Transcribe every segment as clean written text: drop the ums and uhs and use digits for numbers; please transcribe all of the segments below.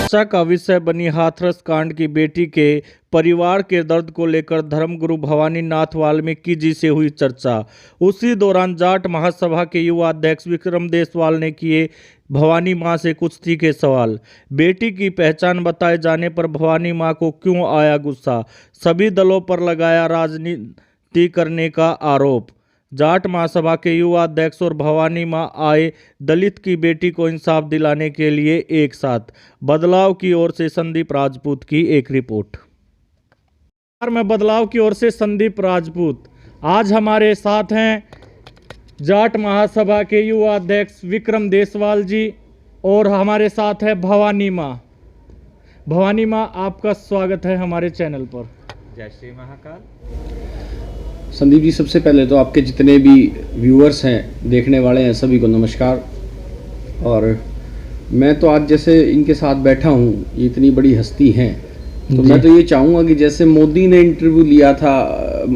चर्चा का विषय बनी हाथरस कांड की बेटी के परिवार के दर्द को लेकर धर्मगुरु भवानी नाथ वाल्मीकि जी से हुई चर्चा। उसी दौरान जाट महासभा के युवा अध्यक्ष विक्रम देसवाल ने किए भवानी मां से कुछ तीखे सवाल। बेटी की पहचान बताए जाने पर भवानी मां को क्यों आया गुस्सा, सभी दलों पर लगाया राजनीति करने का आरोप। जाट महासभा के युवा अध्यक्ष और भवानी मां आए दलित की बेटी को इंसाफ दिलाने के लिए एक साथ। बदलाव की ओर से संदीप राजपूत की एक रिपोर्ट। मैं बदलाव की ओर से संदीप राजपूत। आज हमारे साथ हैं जाट महासभा के युवा अध्यक्ष विक्रम देसवाल जी और हमारे साथ है भवानी मां। भवानी मां, आपका स्वागत है हमारे चैनल पर। जय श्री महाकाल। संदीप जी, सबसे पहले तो आपके जितने भी व्यूअर्स हैं, देखने वाले हैं, सभी को नमस्कार। और मैं तो आज जैसे इनके साथ बैठा हूँ, ये इतनी बड़ी हस्ती हैं, तो मैं तो ये चाहूँगा कि जैसे मोदी ने इंटरव्यू लिया था,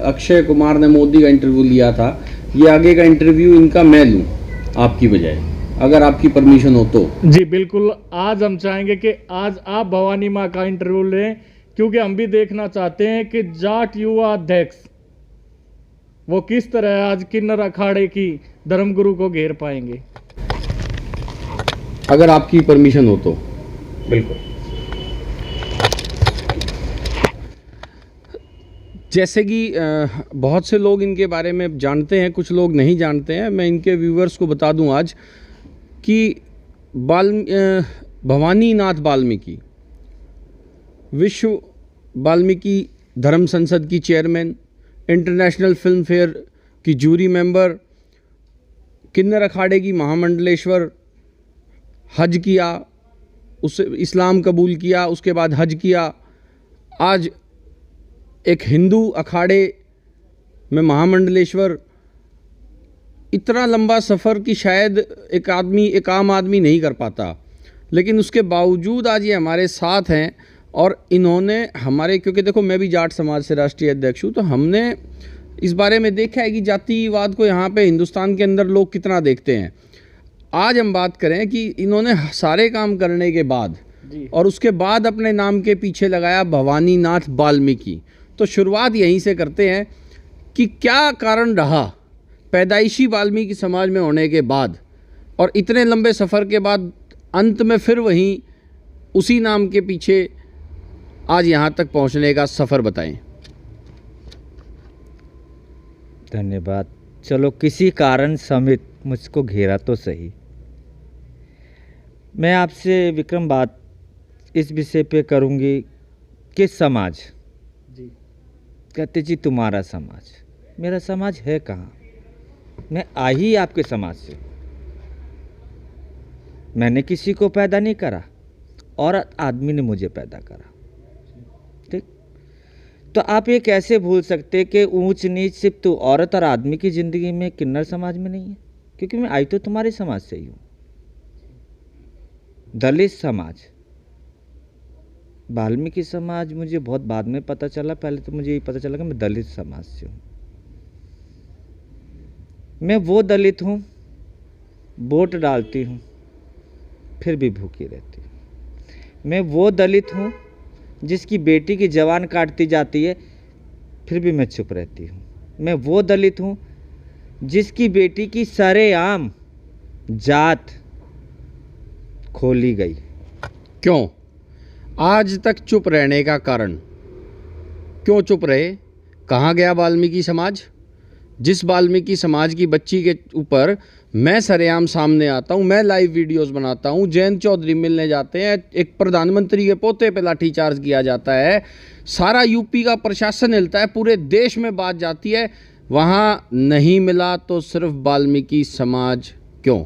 अक्षय कुमार ने मोदी का इंटरव्यू लिया था, ये आगे का इंटरव्यू इनका मैं लूँ आपकी बजाय, अगर आपकी परमिशन हो तो। जी बिल्कुल, आज हम चाहेंगे कि आज आप भवानी माँ का इंटरव्यू लें, क्योंकि हम भी देखना चाहते हैं कि जाट युवा अध्यक्ष वो किस तरह आज किन्नर अखाड़े की धर्मगुरु को घेर पाएंगे। अगर आपकी परमिशन हो तो। बिल्कुल। जैसे कि बहुत से लोग इनके बारे में जानते हैं, कुछ लोग नहीं जानते हैं। मैं इनके व्यूवर्स को बता दूं आज कि भवानी नाथ वाल्मीकि विश्व वाल्मीकि धर्म संसद की चेयरमैन, इंटरनेशनल फिल्म फेयर की जूरी मेंबर, किन्नर अखाड़े की महामंडलेश्वर, हज किया, उस इस्लाम कबूल किया, उसके बाद हज किया, आज एक हिंदू अखाड़े में महामंडलेश्वर। इतना लंबा सफ़र कि शायद एक आम आदमी नहीं कर पाता, लेकिन उसके बावजूद आज ये हमारे साथ हैं। और इन्होंने हमारे, क्योंकि देखो मैं भी जाट समाज से राष्ट्रीय अध्यक्ष हूँ, तो हमने इस बारे में देखा है कि जातिवाद को यहाँ पे हिंदुस्तान के अंदर लोग कितना देखते हैं। आज हम बात करें कि इन्होंने सारे काम करने के बाद और उसके बाद अपने नाम के पीछे लगाया भवानी नाथ वाल्मीकि। तो शुरुआत यहीं से करते हैं कि क्या कारण रहा पैदाइशी वाल्मीकि समाज में होने के बाद और इतने लंबे सफ़र के बाद अंत में फिर वहीं उसी नाम के पीछे आज यहाँ तक पहुँचने का सफ़र बताएं। धन्यवाद। चलो, किसी कारण समेत मुझको घेरा तो सही। मैं आपसे विक्रम बात इस विषय पे करूँगी कि समाज जी कहते जी तुम्हारा समाज, मेरा समाज है कहाँ? मैं आ ही आपके समाज से। मैंने किसी को पैदा नहीं करा, औरत आदमी ने मुझे पैदा करा। ठीक, तो आप ये कैसे भूल सकते कि ऊंच नीच सिर्फ तो औरत और आदमी की ज़िंदगी में, किन्नर समाज में नहीं है? क्योंकि मैं आई तो तुम्हारे समाज से ही हूँ। दलित समाज, वाल्मीकि समाज मुझे बहुत बाद में पता चला, पहले तो मुझे ये पता चला कि मैं दलित समाज से हूँ। मैं वो दलित हूँ, वोट डालती हूँ फिर भी भूखी रहती हूँ। मैं वो दलित हूँ जिसकी बेटी की जवान काटती जाती है फिर भी मैं चुप रहती हूँ। मैं वो दलित हूँ जिसकी बेटी की सरेआम जात खोली गई। क्यों आज तक चुप रहने का कारण? क्यों चुप रहे? कहाँ गया वाल्मीकि समाज? जिस वाल्मीकि समाज की बच्ची के ऊपर मैं सरेआम सामने आता हूँ, मैं लाइव वीडियोस बनाता हूँ, जयंत चौधरी मिलने जाते हैं, एक प्रधानमंत्री के पोते पे लाठीचार्ज किया जाता है, सारा यूपी का प्रशासन हिलता है, पूरे देश में बात जाती है, वहाँ नहीं मिला तो सिर्फ वाल्मीकि समाज क्यों?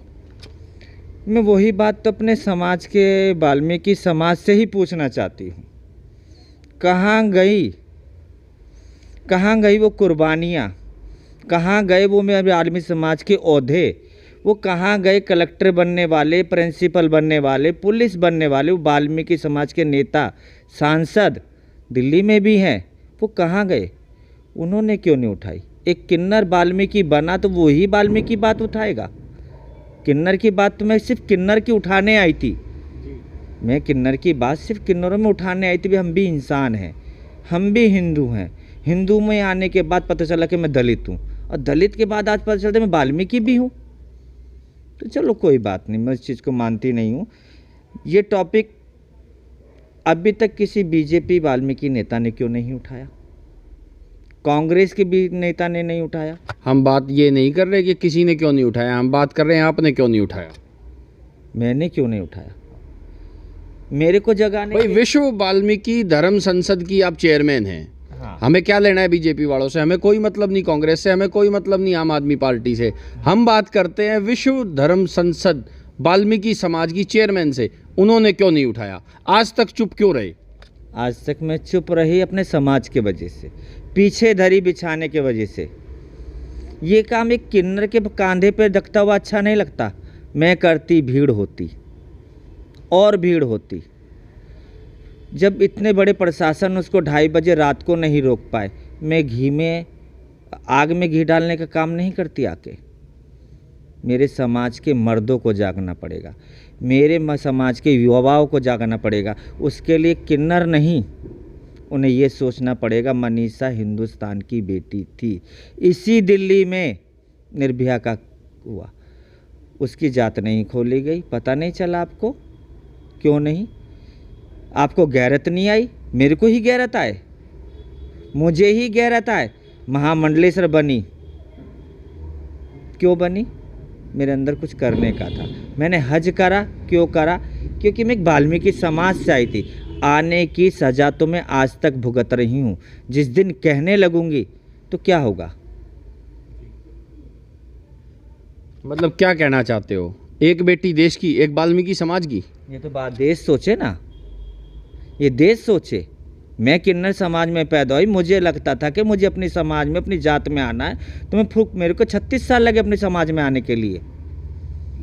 मैं वही बात तो अपने समाज के वाल्मीकि समाज से ही पूछना चाहती हूँ। कहाँ गई वो कुर्बानियाँ? कहाँ गए वो मेरे आदमी समाज के ओहदे? वो कहाँ गए कलेक्टर बनने वाले, प्रिंसिपल बनने वाले, पुलिस बनने वाले? वो वाल्मीकि समाज के नेता, सांसद दिल्ली में भी हैं, वो कहाँ गए? उन्होंने क्यों नहीं उठाई? एक किन्नर वाल्मीकि बना तो वही वाल्मीकि बात उठाएगा। किन्नर की बात तो मैं सिर्फ किन्नर की उठाने आई थी। मैं किन्नर की बात सिर्फ किन्नरों में उठाने आई थी भी हम भी इंसान हैं, हम भी हिंदू हैं। हिंदू में आने के बाद पता चला कि मैं दलित हूँ, और दलित के बाद आज पता चलता है मैं वाल्मीकि भी हूँ। तो चलो कोई बात नहीं, मैं इस चीज़ को मानती नहीं हूँ। ये टॉपिक अभी तक किसी बीजेपी वाल्मीकि नेता ने क्यों नहीं उठाया, कांग्रेस के भी नेता ने नहीं उठाया। हम बात ये नहीं कर रहे कि किसी ने क्यों नहीं उठाया, हम बात कर रहे हैं आपने क्यों नहीं उठाया। मैंने क्यों नहीं उठाया, मेरे को जगाने भाई विश्व वाल्मीकि धर्म संसद की आप चेयरमैन हैं। हाँ। हमें क्या लेना है बीजेपी वालों से, हमें कोई मतलब नहीं कांग्रेस से, हमें कोई मतलब नहीं आम आदमी पार्टी से। हम बात करते हैं विश्व धर्म संसद वाल्मीकि समाज की चेयरमैन से, उन्होंने क्यों नहीं उठाया, आज तक चुप क्यों रहे। आज तक मैं चुप रही अपने समाज के वजह से, पीछे धरी बिछाने के वजह से। ये काम एक किन्नर के कंधे पे रखता हुआ अच्छा नहीं लगता। मैं करती भीड़ होती और भीड़ होती। जब इतने बड़े प्रशासन उसको 2:30 बजे रात को नहीं रोक पाए, मैं आग में घी डालने का काम नहीं करती आके। मेरे समाज के मर्दों को जागना पड़ेगा, मेरे समाज के युवाओं को जागना पड़ेगा। उसके लिए किन्नर नहीं, उन्हें ये सोचना पड़ेगा मनीषा हिंदुस्तान की बेटी थी। इसी दिल्ली में निर्भया का हुआ, उसकी जात नहीं खोली गई। पता नहीं चला आपको, क्यों नहीं? आपको गैरत नहीं आई? मेरे को ही गैरत आए, मुझे ही गैरत आए। महामंडलेश्वर बनी, क्यों बनी? मेरे अंदर कुछ करने का था। मैंने हज करा, क्यों करा? क्योंकि मैं एक वाल्मीकि समाज से आई थी। आने की सज़ा तो मैं आज तक भुगत रही हूँ। जिस दिन कहने लगूंगी तो क्या होगा? मतलब क्या कहना चाहते हो, एक बेटी देश की, एक वाल्मीकि समाज की? ये तो बात देश सोचे ना, ये देश सोचे। मैं किन्नर समाज में पैदा हुई, मुझे लगता था कि मुझे अपनी समाज में, अपनी जात में आना है, तो मेरे को 36 साल लगे अपने समाज में आने के लिए।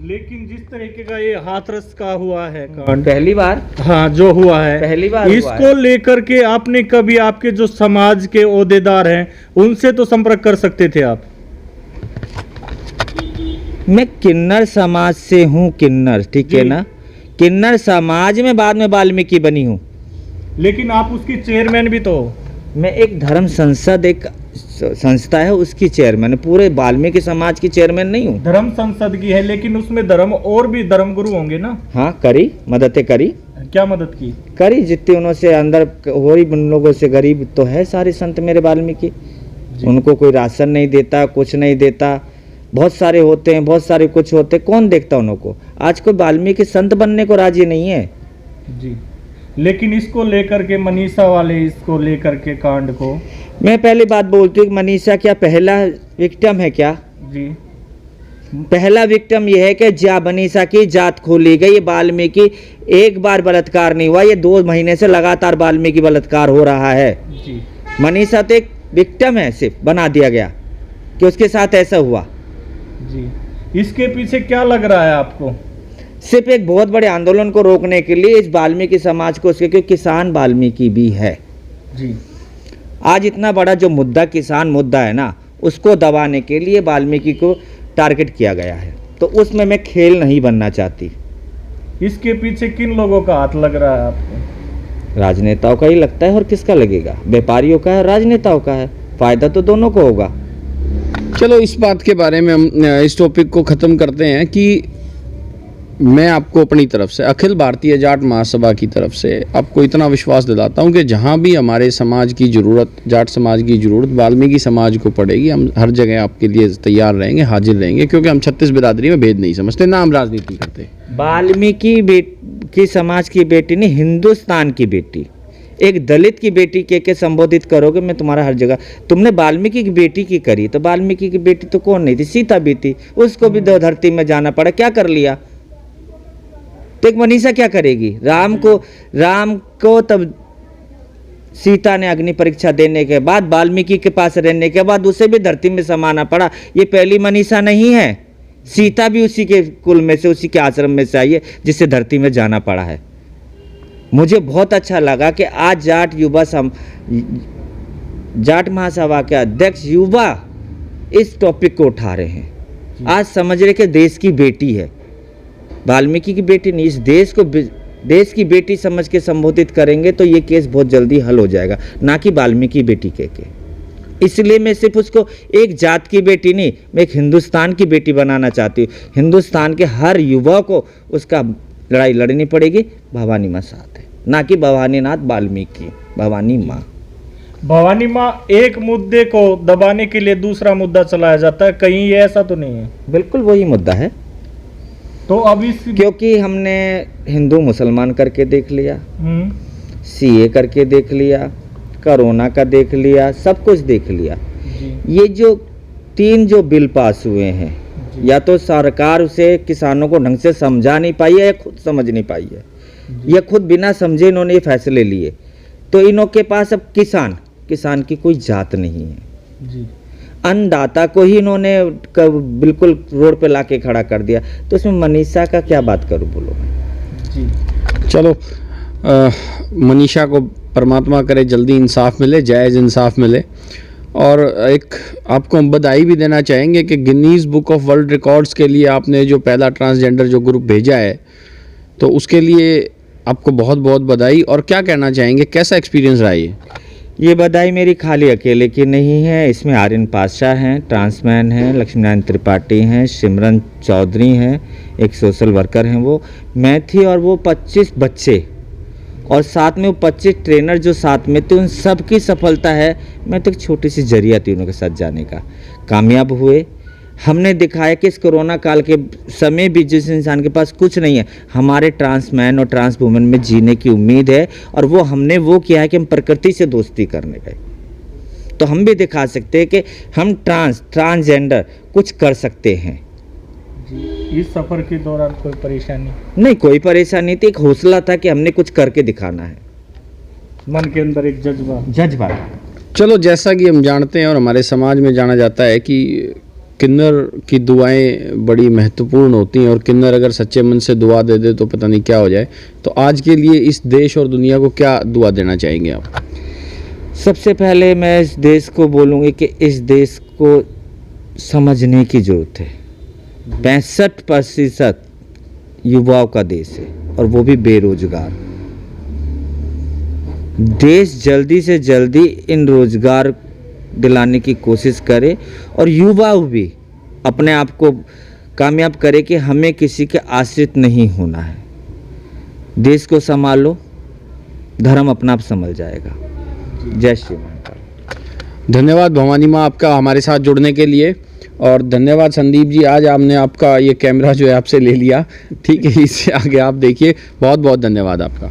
लेकिन जिस तरीके का ये हाथरस का हुआ है कांड, पहली बार, हाँ जो हुआ है, पहली बार इसको लेकर के आपने कभी आपके जो समाज के ओहदेदार हैं उनसे तो संपर्क कर सकते थे आप। मैं किन्नर समाज से हूँ, किन्नर, ठीक है ना? किन्नर समाज में बाद में वाल्मीकि बनी हूँ। लेकिन आप उसकी चेयरमैन भी तो हो। मैं एक धर्म संसद, एक संस्था है, उसकी चेयरमैन, पूरे वाल्मीकि समाज की चेयरमैन नहीं हूँ। धर्म संसद की है, लेकिन उसमें धर्म और भी धर्म गुरु होंगे ना? हाँ, करी मददें करी। क्या मदद की? करी जितनी उन्होंने से अंदर हो रही। उन लोगों से गरीब तो है सारे संत मेरे वाल्मीकि, उनको कोई राशन नहीं देता, कुछ नहीं देता। बहुत सारे होते हैं, बहुत सारे कुछ होते हैं, कौन देखता उनको? आज कोई वाल्मीकि संत बनने को राजी नहीं है जी। लेकिन इसको लेकर के मनीषा वाले, इसको लेकर के कांड को, मैं पहली बात बोलती हूँ, मनीषा क्या पहला विक्टिम है क्या? जी, पहला विक्टिम ये है कि मनीषा की जात खोली गई। ये वाल्मीकि एक बार बलात्कार नहीं हुआ, ये 2 महीने से लगातार वाल्मीकि बलात्कार हो रहा है। जी। मनीषा तो एक विक्टिम है, सिर्फ बना दिया गया कि उसके साथ ऐसा हुआ। जी, इसके पीछे क्या लग रहा है आपको? सिर्फ एक बहुत बड़े आंदोलन को रोकने के लिए इस वाल्मीकि समाज को, उसके क्योंकि किसान वाल्मीकि भी है। जी। आज इतना बड़ा जो मुद्दा, किसान मुद्दा है ना, उसको दबाने के लिए वाल्मीकि को टारगेट किया गया है। तो उसमें मैं खेल नहीं बनना चाहती। इसके पीछे किन लोगों का हाथ लग रहा है आपको? राजनेताओं का ही लगता है, और किसका लगेगा? व्यापारियों का है, राजनेताओं का है। फायदा तो दोनों को होगा। चलो इस बात के बारे में हम इस टॉपिक को ख़त्म करते हैं कि मैं आपको अपनी तरफ से, अखिल भारतीय जाट महासभा की तरफ से आपको इतना विश्वास दिलाता हूं कि जहां भी हमारे समाज की ज़रूरत, जाट समाज की ज़रूरत, वाल्मीकि समाज को पड़ेगी, हम हर जगह आपके लिए तैयार रहेंगे, हाजिर रहेंगे, क्योंकि हम 36 बिरादरी में भेद नहीं समझते, ना हम राजनीति करते। वाल्मीकि समाज की बेटी नहीं, हिंदुस्तान की बेटी। एक दलित की बेटी के संबोधित करोगे, मैं तुम्हारा हर जगह। तुमने वाल्मीकि की बेटी की करी, तो वाल्मीकि की बेटी तो कौन नहीं थी? सीता भी थी, उसको भी दो धरती में जाना पड़ा, क्या कर लिया? तो एक मनीषा क्या करेगी? राम को तब सीता ने अग्नि परीक्षा देने के बाद, वाल्मीकि के पास रहने के बाद उसे भी धरती में समाना पड़ा। ये पहली मनीषा नहीं है। सीता भी उसी के कुल में से, उसी के आश्रम में से आई है, जिससे धरती में जाना पड़ा है। मुझे बहुत अच्छा लगा कि आज जाट महासभा के अध्यक्ष युवा इस टॉपिक को उठा रहे हैं। आज समझ रहे कि देश की बेटी है, वाल्मीकि की बेटी नहीं, इस देश को देश की बेटी समझ के संबोधित करेंगे तो ये केस बहुत जल्दी हल हो जाएगा, ना कि वाल्मीकि बेटी के। इसलिए मैं सिर्फ उसको एक जात की बेटी नहीं, मैं एक हिंदुस्तान की बेटी बनाना चाहती हूँ। हिंदुस्तान के हर युवा को उसका लड़ाई लड़नी पड़ेगी। भवानी माँ साथ है, ना कि भवानीनाथ वाल्मीकि, भवानी माँ। भवानी माँ एक मुद्दे को दबाने के लिए दूसरा मुद्दा चलाया जाता है, कहीं ये ऐसा तो नहीं है? बिल्कुल वही मुद्दा है, तो अब इस क्योंकि हमने हिंदू मुसलमान करके देख लिया, सीए करके देख लिया, कोरोना का देख लिया, सब कुछ देख लिया। ये जो 3 जो बिल पास हुए हैं, या तो सरकार उसे किसानों को ढंग से समझा नहीं पाई है या खुद समझ नहीं पाई है, या खुद बिना समझे इन्होंने ये फैसले लिए। तो इनों के पास अब किसान की कोई जात नहीं है जी। अन्नदाता को ही इन्होंने बिल्कुल रोड पे लाके खड़ा कर दिया। तो इसमें मनीषा का क्या बात करूं, बोलो जी। चलो मनीषा को परमात्मा करे जल्दी इंसाफ मिले, जायज़ इंसाफ मिले। और एक आपको हम बधाई भी देना चाहेंगे कि Guinness book of world records के लिए आपने जो पहला ट्रांसजेंडर जो ग्रुप भेजा है, तो उसके लिए आपको बहुत बहुत बधाई। और क्या कहना चाहेंगे, कैसा एक्सपीरियंस रहा ये बधाई मेरी खाली अकेले की नहीं है, इसमें आर्यन पातशाह हैं, ट्रांसमैन हैं, लक्ष्मीनारायण त्रिपाठी हैं, सिमरन चौधरी हैं, एक सोशल वर्कर हैं, वो मैं थी, और वो 25 बच्चे और साथ में वो 25 ट्रेनर जो साथ में थे, उन सब की सफलता है। मैं तो एक छोटी सी जरिया थी उनके साथ जाने का, कामयाब हुए। हमने दिखाया कि इस कोरोना काल के समय भी जिस इंसान के पास कुछ नहीं है, हमारे ट्रांसमैन और ट्रांस वुमेन में जीने की उम्मीद है। और वो हमने वो किया है कि हम प्रकृति से दोस्ती करने गए, तो हम भी दिखा सकते हैं कि हम ट्रांसजेंडर कुछ कर सकते हैं। इस सफर के दौरान कोई परेशानी नहीं, कोई परेशानी थी, एक हौसला था कि हमने कुछ करके दिखाना है, मन के अंदर एक जज्बा। चलो, जैसा कि हम जानते हैं और हमारे समाज में जाना जाता है कि किन्नर की दुआएं बड़ी महत्वपूर्ण होती हैं, और किन्नर अगर सच्चे मन से दुआ दे दे तो पता नहीं क्या हो जाए। तो आज के लिए इस देश और दुनिया को क्या दुआ देना चाहेंगे आप? सबसे पहले मैं इस देश को बोलूँगी कि इस देश को समझने की ज़रूरत है। 65% युवाओं का देश है, और वो भी बेरोजगार। देश जल्दी से जल्दी इन रोजगार दिलाने की कोशिश करे, और युवा भी अपने आप को कामयाब करे कि हमें किसी के आश्रित नहीं होना है। देश को संभालो, धर्म अपना आप संभल जाएगा। जय श्री महाकाल। धन्यवाद भवानी माँ आपका हमारे साथ जुड़ने के लिए, और धन्यवाद संदीप जी, आज आपने आपका ये कैमरा जो है आपसे ले लिया, ठीक है, इससे आगे आप देखिए। बहुत बहुत धन्यवाद आपका।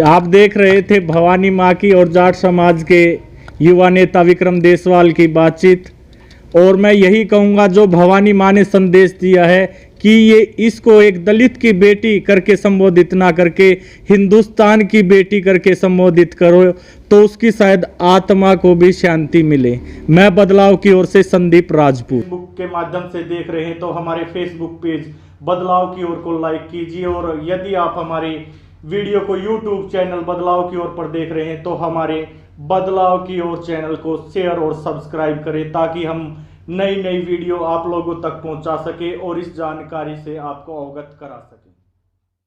आप देख रहे थे भवानी माँ की और जाट समाज के युवा नेता विक्रम देसवाल की बातचीत। और मैं यही कहूँगा, जो भवानी माँ ने संदेश दिया है कि ये इसको एक दलित की बेटी करके संबोधित ना करके हिंदुस्तान की बेटी करके संबोधित करो, तो उसकी शायद आत्मा को भी शांति मिले। मैं बदलाव की ओर से संदीप राजपूत। फेसबुक के माध्यम से देख रहे हैं तो हमारे फेसबुक पेज बदलाव की ओर को लाइक कीजिए, और यदि आप हमारे वीडियो को यूट्यूब चैनल बदलाव की ओर पर देख रहे हैं तो हमारे बदलाव की ओर चैनल को शेयर और सब्सक्राइब करें, ताकि हम नई नई वीडियो आप लोगों तक पहुंचा सके और इस जानकारी से आपको अवगत करा सके।